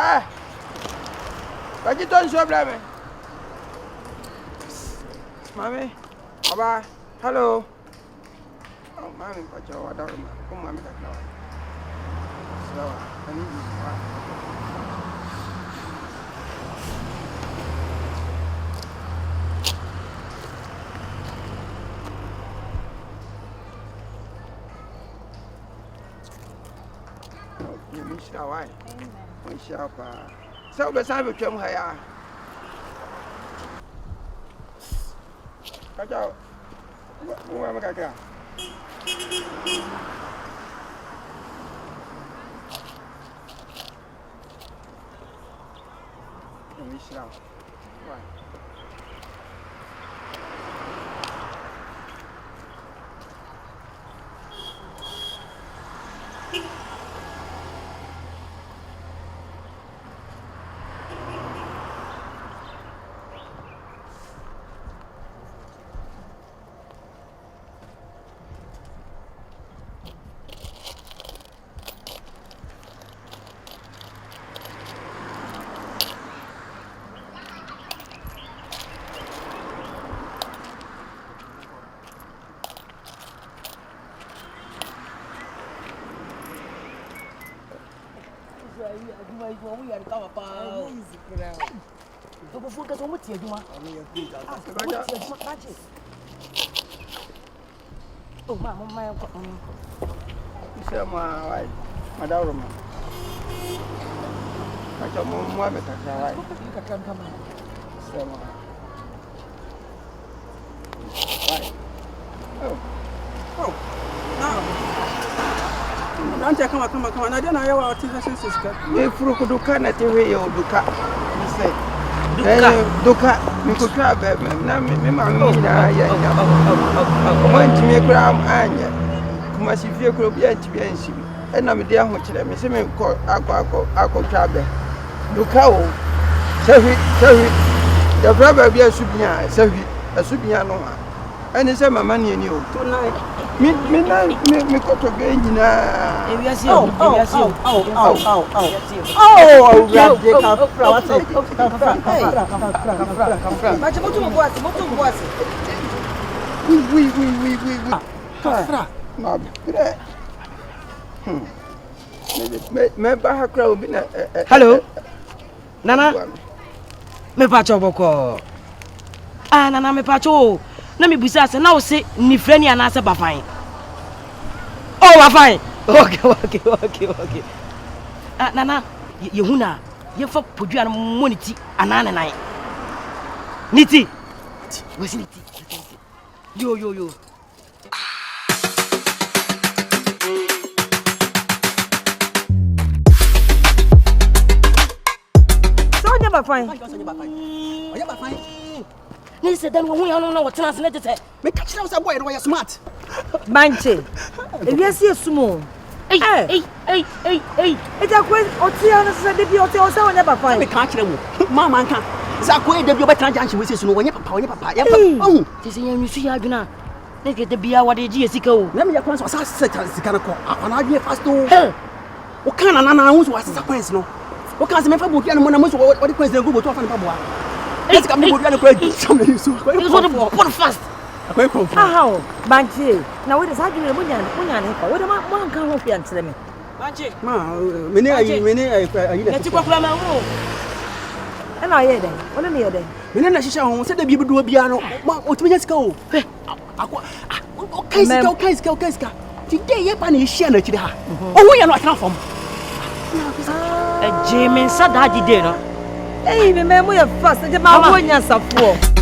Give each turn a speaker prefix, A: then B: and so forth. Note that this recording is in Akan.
A: Ah. What you doing so blame? Mommy. Baba. Hello. Oh, mommy, but you are down. Come mommy that now. So, I need you. Why? We shall pass. So, beside we come here. Catch out. Who am I? We shall. Why?
B: Oh, Mama, my
A: Madam, I don't want to come. Come on. I don't know what it is. If you could do can at the way or Duca, you say. Duca, you could grab it. Went to me a gram and come as if you could be at the and I'm dear much. Let me see me call Alco Trabe. Ducao, the brother be a subia, a subiano. And it's my money in you tonight. Me got to be in Ewiase.
B: Hello, Nana. Me pacho boko. Ah, Nana me pacho. Na me busa se na wo se ni frani ana se ba fine. Oh, ba fine. Okay. Ah, Nana, ye huna, ye fa podua no moniti ana nan. Niti. Wasi niti. Yo.
C: So never fine.
B: Ni se dan wo no what trans na tete.
A: Me catch now say boy no you smart.
C: Manche. Ewiase esumo. Hey. Eta kwe oti ana se de bi oti o se wo never fine.
A: Me catch them. Mama nka. Sa kwe de bi o betra janche we se no wonye papa. Ya papa. Oh.
B: Ti se yan nusu ya aduna. Ne ke de bia wade ji esika o.
A: Na me ya kwan so sa sika na ko. Ana adwe fast o. O kan na hu so wa sa kwens no. O kan se me fa bo bia no na mo so wo de kwens na go bo to fa na pa boa. Let's come to the question. So,
B: what fast?
C: How? Banchi. Now, what is happening? What am I going to answer me?
B: Banchi.
A: Many
B: let's go from my room.
C: And I hear them. What am I hearing?
A: We never said the people do a piano. What we just go? Okay. Today, you're punishing Shannon to the heart. Oh, we are not enough from
B: a Jamie said that you did.
C: Hey, remember your first, the man, when you're so poor.